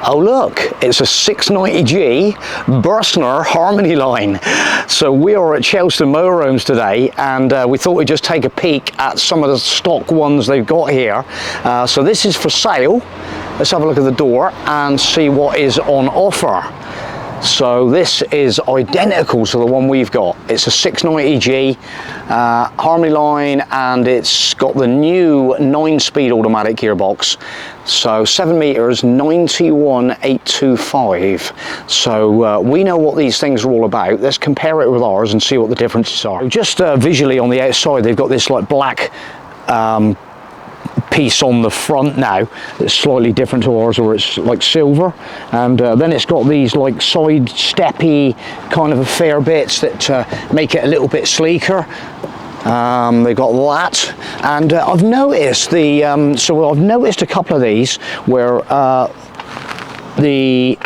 Oh look, it's a 690G Bürstner Harmony line. So we are at Chelmsford Motorhomes today, and we thought we'd just take a peek at some of the stock ones they've got here. So this is for sale. Let's have a look at the door and see what is on offer. So this is identical to the one we've got. It's a 690G Harmony line, and it's got the new 9-speed automatic gearbox. So 7 meters, 91,825. So we know what these things are all about. Let's compare it with ours and see what the differences are. Just visually on the outside, they've got this like black piece on the front now that's slightly different to ours, or it's like silver, and then it's got these like side steppy kind of affair bits that make it a little bit sleeker. They've got that, and I've noticed I've noticed a couple of these where the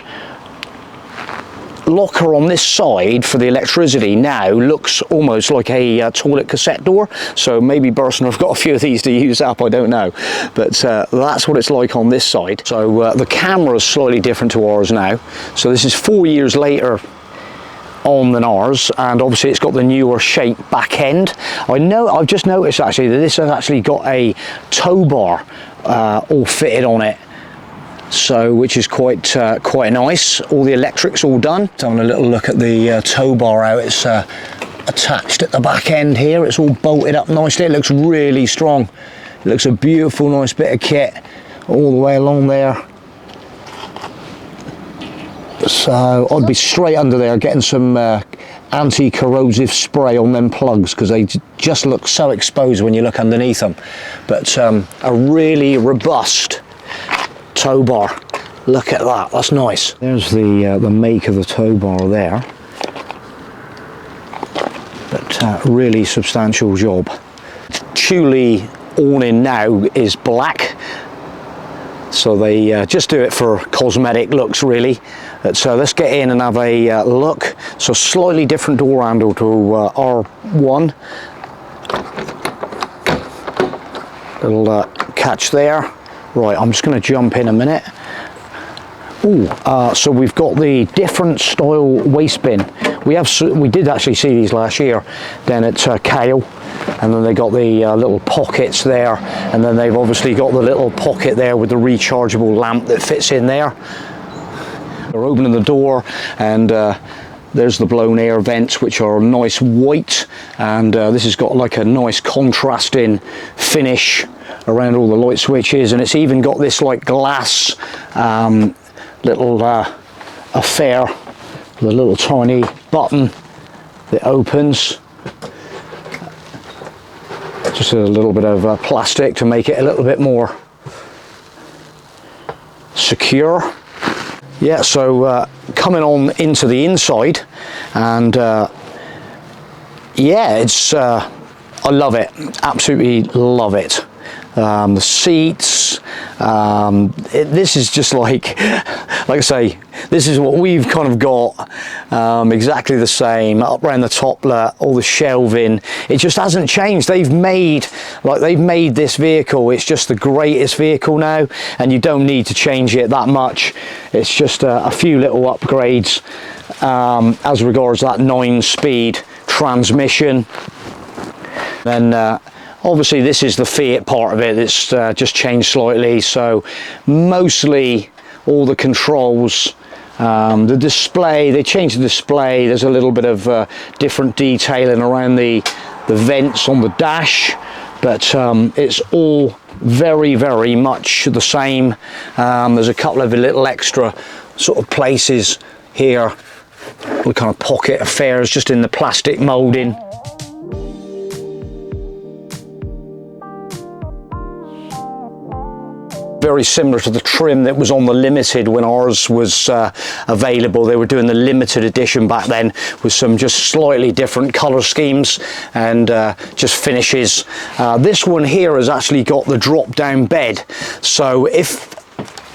locker on this side for the electricity now looks almost like a toilet cassette door. So maybe Bürstner have got a few of these to use up, I don't know, but that's what it's like on this side. So the camera is slightly different to ours now, so this is 4 years later on than ours, and obviously it's got the newer shape back end. I've just noticed actually that this has actually got a tow bar all fitted on it, so which is quite nice. All the electrics all done. Having a little look at the tow bar out. It's attached at the back end here. It's all bolted up nicely. It looks really strong. It looks a beautiful, nice bit of kit all the way along there. So I'd be straight under there getting some anti-corrosive spray on them plugs, because they just look so exposed when you look underneath them. But a really robust tow bar. Look at that, that's nice. There's the make of the tow bar there, but really substantial job. Thule awning now is black, so they just do it for cosmetic looks really. So let's get in and have a look. So slightly different door handle to R1. Little catch there. Right, I'm just going to jump in a minute. So we've got the different style waste bin. We did actually see these last year then at Kale, and then they got the little pockets there, and then they've obviously got the little pocket there with the rechargeable lamp that fits in there. They're opening the door, and there's the blown air vents, which are nice white, and this has got like a nice contrasting finish around all the light switches, and it's even got this like glass little affair with a little tiny button that opens. Just a little bit of plastic to make it a little bit more secure. Yeah, so coming on into the inside, and yeah, it's I love it, absolutely love it. The seats, this is just like I say, this is what we've kind of got, exactly the same up around the top, all the shelving. It just hasn't changed. They've made this vehicle, it's just the greatest vehicle now, and you don't need to change it that much. It's just a few little upgrades as regards that 9-speed transmission. Then obviously this is the Fiat part of it. It's just changed slightly, so mostly all the controls, the display, they changed the display. There's a little bit of different detailing around the vents on the dash, but it's all very, very much the same. There's a couple of little extra sort of places here, the kind of pocket affairs just in the plastic moulding. Very similar to the trim that was on the limited when ours was available. They were doing the limited edition back then with some just slightly different color schemes and just finishes. This one here has actually got the drop down bed. So if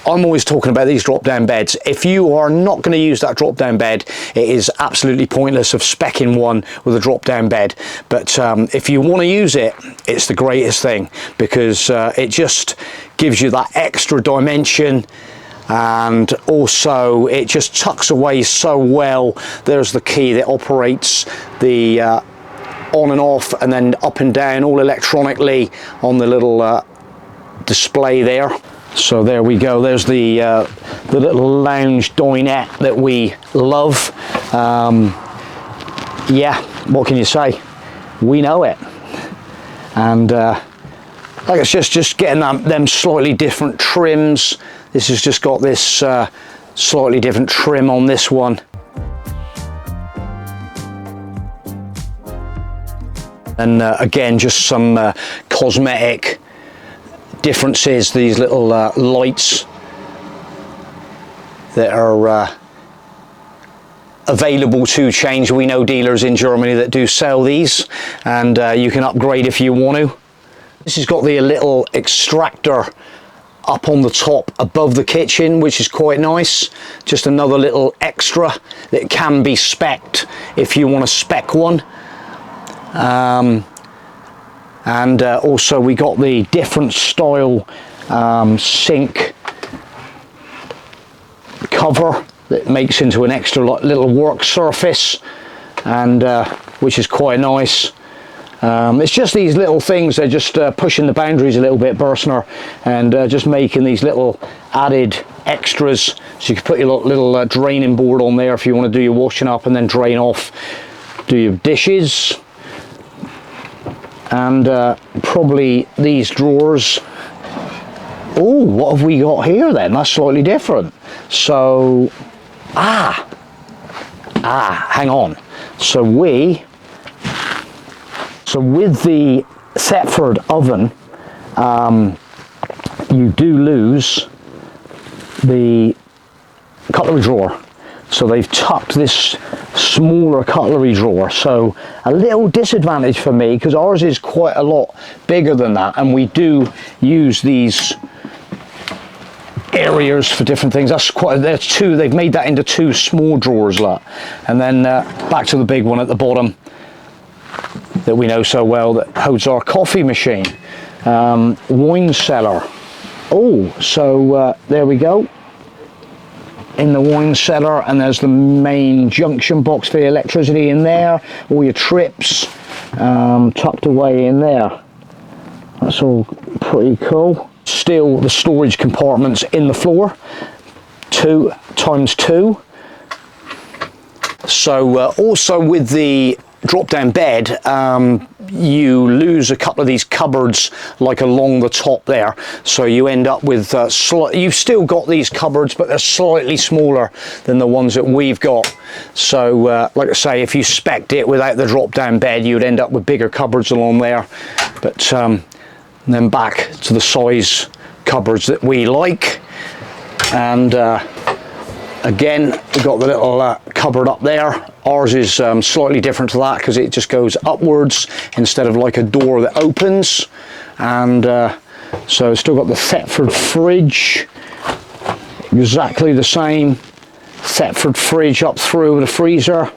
I'm always talking about these drop down beds, if you are not going to use that drop down bed, it is absolutely pointless of speccing one with a drop down bed. But if you want to use it, it's the greatest thing, because it just gives you that extra dimension. and also it just tucks away so well. There's the key that operates the on and off and then up and down all electronically on the little display there. So there we go, there's the little lounge dinette that we love. Yeah, what can you say? We know it. And like it's just getting them slightly different trims. This has just got this slightly different trim on this one. And again, just some cosmetic differences, these little lights that are available to change. We know dealers in Germany that do sell these, and you can upgrade if you want to. This has got the little extractor up on the top above the kitchen, which is quite nice. Just another little extra that can be spec'd if you want to spec one. And also we got the different style sink cover that makes into an extra little work surface, and which is quite nice. It's just these little things, they're just pushing the boundaries a little bit, Bürstner, and just making these little added extras. So you can put your little draining board on there if you want to do your washing up and then drain off, do your dishes. And probably these drawers. Oh, what have we got here then? That's slightly different. So, hang on. So with the Thetford oven, you do lose the cutlery drawer. So they've tucked this smaller cutlery drawer. So a little disadvantage for me, because ours is quite a lot bigger than that, and we do use these areas for different things. That's quite, there's two, they've made that into two small drawers, look. And then back to the big one at the bottom that we know so well, that holds our coffee machine. Wine cellar. Oh, so there we go. In the wine cellar, and there's the main junction box for the electricity in there, all your trips tucked away in there. That's all pretty cool. Still the storage compartments in the floor, 2 times 2. So also with the drop down bed, you lose a couple of these cupboards like along the top there, so you end up with you've still got these cupboards, but they're slightly smaller than the ones that we've got. So like I say, if you spec'd it without the drop down bed, you'd end up with bigger cupboards along there. But then back to the size cupboards that we like, and again, we've got the little cupboard up there. Ours is slightly different to that because it just goes upwards instead of like a door that opens. And so it's still got the Thetford fridge, exactly the same Thetford fridge up through the freezer.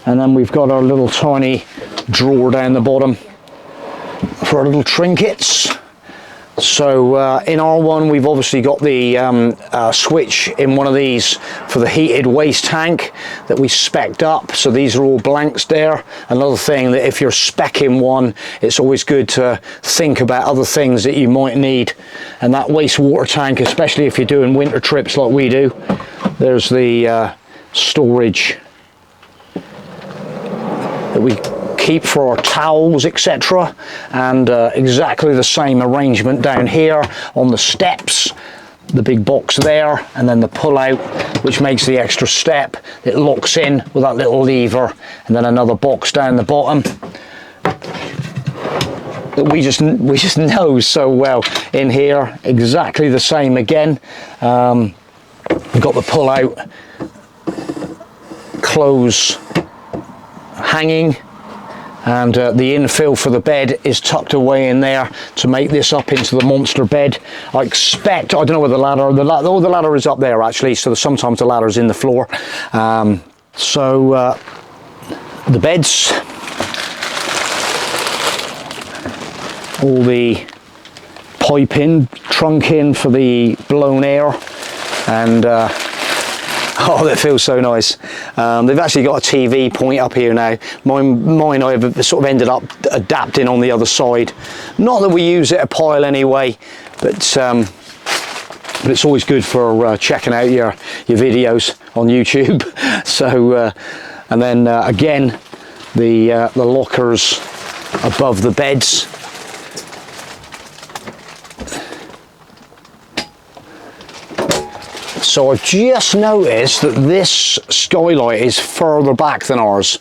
And then we've got our little tiny drawer down the bottom for our little trinkets. So in our one, we've obviously got the switch in one of these for the heated waste tank that we spec'd up. So these are all blanks there. Another thing, that if you're speccing one, it's always good to think about other things that you might need. And that wastewater tank, especially if you're doing winter trips like we do, there's the storage that we keep for our towels, etc. And exactly the same arrangement down here on the steps, the big box there, and then the pull out, which makes the extra step. It locks in with that little lever, and then another box down the bottom that we just know so well in here. Exactly the same again. We've got the pull out, close hanging, and the infill for the bed is tucked away in there to make this up into the monster bed. I expect, I don't know where the ladder is up there actually, so sometimes the ladder's in the floor. So the beds, all the piping, trunk in for the blown air, and oh, that feels so nice. They've actually got a TV point up here now. Mine I've sort of ended up adapting on the other side. Not that we use it a pile anyway, but it's always good for checking out your videos on YouTube. So, and then again, the lockers above the beds. So I've just noticed that this skylight is further back than ours.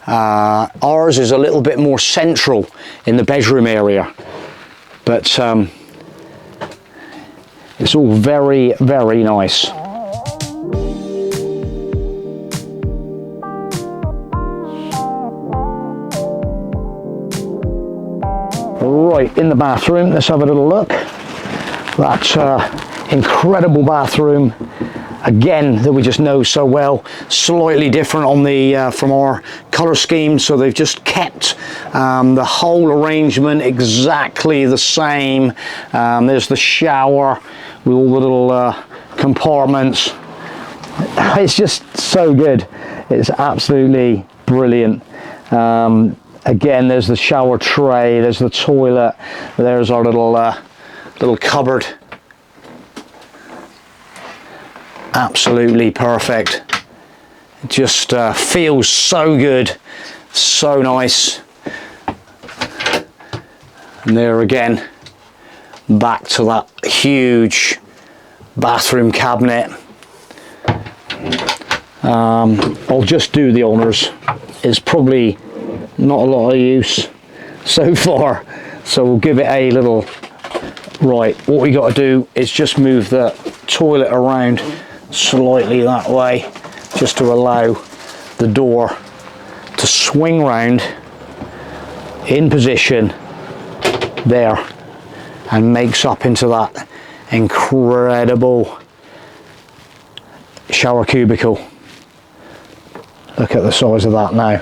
Ours is a little bit more central in the bedroom area, but it's all very, very nice. Right, in the bathroom, let's have a little look. That incredible bathroom, again, that we just know so well. Slightly different on the from our colour scheme, so they've just kept the whole arrangement exactly the same. There's the shower with all the little compartments. It's just so good. It's absolutely brilliant. Again, there's the shower tray, there's the toilet, there's our little cupboard. Absolutely perfect. It just feels so good, so nice. And there again, back to that huge bathroom cabinet. I'll just do the honours. It's probably not a lot of use so far, so we'll give it a little. Right, what we got to do is just move the toilet around slightly that way, just to allow the door to swing round in position there, and makes up into that incredible shower cubicle. Look at the size of that now.